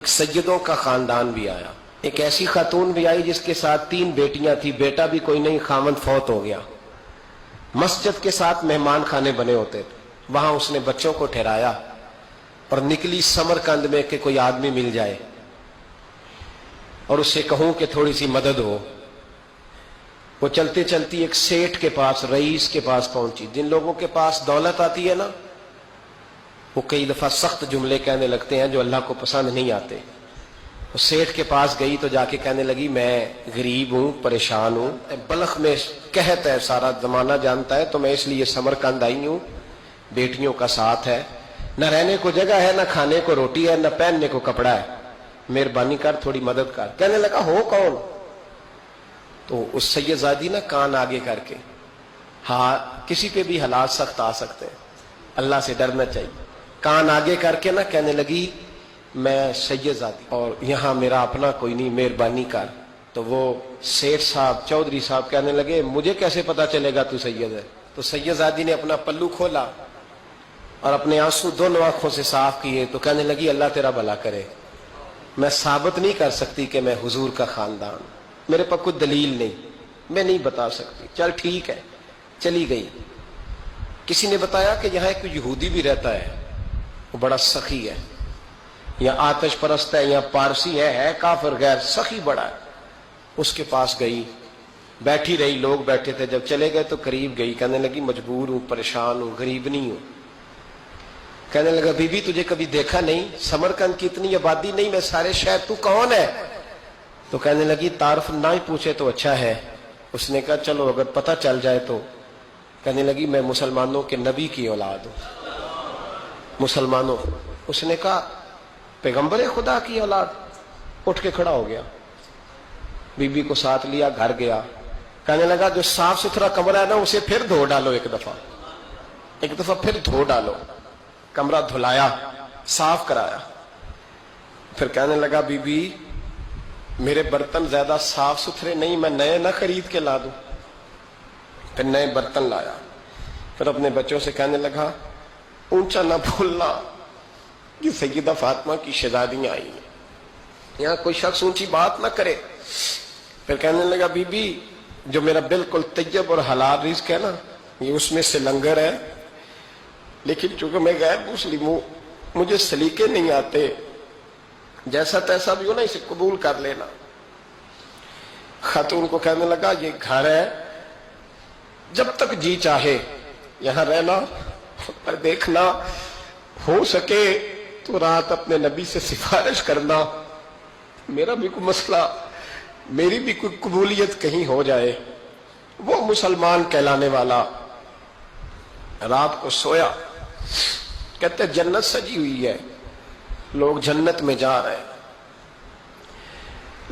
سیدوں کا خاندان بھی آیا، ایک ایسی خاتون بھی آئی جس کے ساتھ 3 بیٹیاں تھی، بیٹا بھی کوئی نہیں، خاوند فوت ہو گیا۔ مسجد کے ساتھ مہمان خانے بنے ہوتے تھے، وہاں اس نے بچوں کو ٹھہرایا اور نکلی سمرقند میں کہ کوئی آدمی مل جائے اور اس سے کہوں کہ تھوڑی سی مدد ہو۔ وہ چلتے چلتی ایک سیٹھ کے پاس، رئیس کے پاس پہنچی۔ جن لوگوں کے پاس دولت آتی ہے نا، وہ کئی دفعہ سخت جملے کہنے لگتے ہیں جو اللہ کو پسند نہیں آتے۔ وہ سیٹھ کے پاس گئی تو جا کے کہنے لگی میں غریب ہوں، پریشان ہوں، بلخ میں قحط ہے، سارا زمانہ جانتا ہے، تو میں اس لیے سمرقند آئی ہوں، بیٹیوں کا ساتھ ہے، نہ رہنے کو جگہ ہے، نہ کھانے کو روٹی ہے، نہ پہننے کو کپڑا ہے، مہربانی کر تھوڑی مدد کر۔ کہنے لگا ہو کون؟ تو اس سید زادی نا کان آگے کر کے، ہاں کسی پہ بھی حالات سخت آ سکتے ہیں، اللہ سے ڈرنا چاہیے، کان آگے کر کے نا کہنے لگی میں سید زادی اور یہاں میرا اپنا کوئی نہیں، مہربانی کر۔ تو وہ سیٹھ صاحب، چودھری صاحب کہنے لگے مجھے کیسے پتا چلے گا تو سید ہے؟ تو سید زادی نے اپنا پلو کھولا اور اپنے آنسو دونوں آنکھوں سے صاف کیے تو کہنے لگی اللہ تیرا بھلا کرے، میں ثابت نہیں کر سکتی کہ میں حضور کا خاندان، میرے پاس کوئی دلیل نہیں، میں نہیں بتا سکتی، چل ٹھیک ہے، چلی گئی۔ کسی نے بتایا کہ یہاں ایک یہودی بھی رہتا ہے، وہ بڑا سخی ہے، یا آتش پرست ہے، یا پارسی ہے کافر غیر، سخی بڑا ہے۔ اس کے پاس گئی، بیٹھی رہی، لوگ بیٹھے تھے، جب چلے گئے تو قریب گئی، کہنے لگی مجبور ہوں، پریشان ہوں، غریب نہیں ہوں۔ کہنے لگا بی بی تجھے کبھی دیکھا نہیں، سمرقند کی اتنی آبادی نہیں، میں سارے شہر، تو کون ہے؟ تو کہنے لگی تعارف نہ ہی پوچھے تو اچھا ہے۔ اس نے کہا چلو اگر پتہ چل جائے تو۔ کہنے لگی میں مسلمانوں کے نبی کی اولاد ہوں، مسلمانوں۔ اس نے کہا پیغمبر خدا کی اولاد؟ اٹھ کے کھڑا ہو گیا، بی بی کو ساتھ لیا، گھر گیا، کہنے لگا جو صاف ستھرا کمرہ ہے نا اسے پھر دھو ڈالو، ایک دفعہ پھر دھو ڈالو۔ کمرہ دھلایا، صاف کرایا، پھر کہنے لگا بی بی میرے برتن زیادہ صاف ستھرے نہیں، میں نئے نہ خرید کے لا دوں۔ پھر نئے برتن لایا، پھر اپنے بچوں سے کہنے لگا اونچا نہ بھولنا، یہ سیدہ فاطمہ کی شہزادیاں آئی ہیں، یہاں کوئی شخص اونچی بات نہ کرے۔ پھر کہنے لگا بی بی جو میرا بالکل طیب اور حلال رزق ہے نا، یہ اس میں سے لنگر ہے، لیکن چونکہ میں غیر مسلم ہوں، مجھے سلیقے نہیں آتے، جیسا تیسا بھی ہو نا اسے قبول کر لینا۔ خاتون کو کہنے لگا یہ گھر ہے، جب تک جی چاہے یہاں رہنا، پر دیکھنا ہو سکے تو رات اپنے نبی سے سفارش کرنا، میرا بھی کوئی مسئلہ، میری بھی کوئی قبولیت کہیں ہو جائے۔ وہ مسلمان کہلانے والا رات کو سویا، کہتے جنت سجی ہوئی ہے، لوگ جنت میں جا رہے ہیں،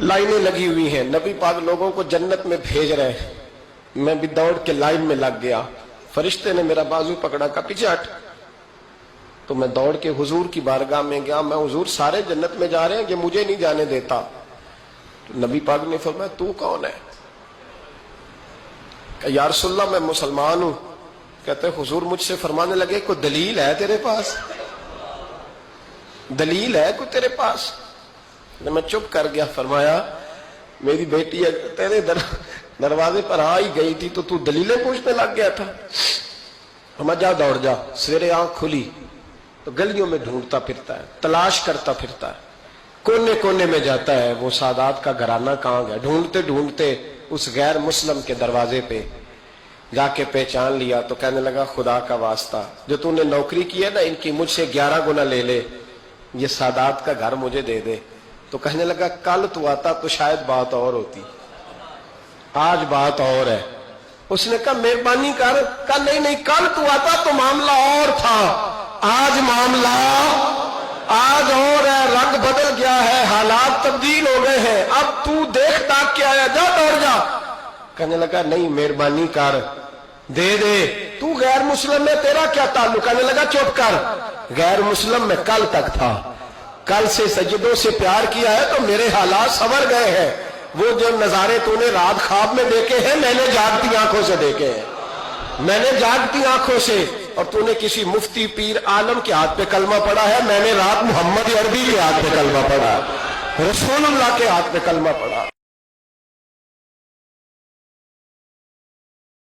لائنیں لگی ہوئی ہیں، نبی پاک لوگوں کو جنت میں بھیج رہے ہیں، میں بھی دوڑ کے لائن میں لگ گیا، فرشتے نے میرا بازو پکڑا، کا پیچھے ہٹ، تو میں دوڑ کے حضور کی بارگاہ میں گیا، میں حضور سارے جنت میں جا رہے ہیں، یہ مجھے نہیں جانے دیتا۔ تو نبی پاک نے فرمایا تو کون ہے؟ کہ یا رسول اللہ میں مسلمان ہوں۔ کہتے حضور مجھ سے فرمانے لگے کوئی دلیل ہے تیرے پاس؟ دلیل ہے کوئی تیرے پاس؟ میں چپ کر گیا۔ فرمایا میری بیٹی تیرے دروازے پر آ ہی گئی تھی تو دلیلیں پوچھنے لگ گیا تھا۔ فرمایا جا دوڑ جا۔ سویرے آنکھ کھلی تو گلیوں میں ڈھونڈتا پھرتا ہے، تلاش کرتا پھرتا ہے، کونے کونے میں جاتا ہے وہ سادات کا گھرانہ کہاں گیا، ڈھونڈتے ڈھونڈتے اس غیر مسلم کے دروازے پہ جا کے پہچان لیا تو کہنے لگا خدا کا واسطہ جو تو نے نوکری کی ہے نا ان کی مجھ سے 11 گنا لے لے، یہ سادات کا گھر مجھے دے دے۔ تو کہنے لگا کل تو آتا تو شاید بات اور ہوتی، آج بات اور ہے۔ اس نے کہا مہربانی کر، کہا نہیں کل تو آتا تو معاملہ اور تھا، آج معاملہ آج اور ہے، رنگ بدل گیا ہے، حالات تبدیل ہو گئے ہیں، اب تو دیکھ تاک کے آیا، جا دوڑ جا۔ کہنے لگا نہیں مہربانی کر دے دے، تو غیر مسلم میں تیرا کیا تعلق؟ کہنے لگا چپ کر، غیر مسلم میں کل تک تھا، کل سے سجدوں سے پیار کیا ہے تو میرے حالات سنور گئے ہیں، وہ جو نظارے تو نے رات خواب میں دیکھے ہیں میں نے جاگتی آنکھوں سے دیکھے ہیں، میں نے جاگتی آنکھوں سے اور تو نے کسی مفتی پیر عالم کے ہاتھ پہ کلمہ پڑھا ہے، میں نے رات محمد عربی کے ہاتھ پہ کلمہ پڑھا، رسول اللہ کے ہاتھ پہ کلمہ پڑھا۔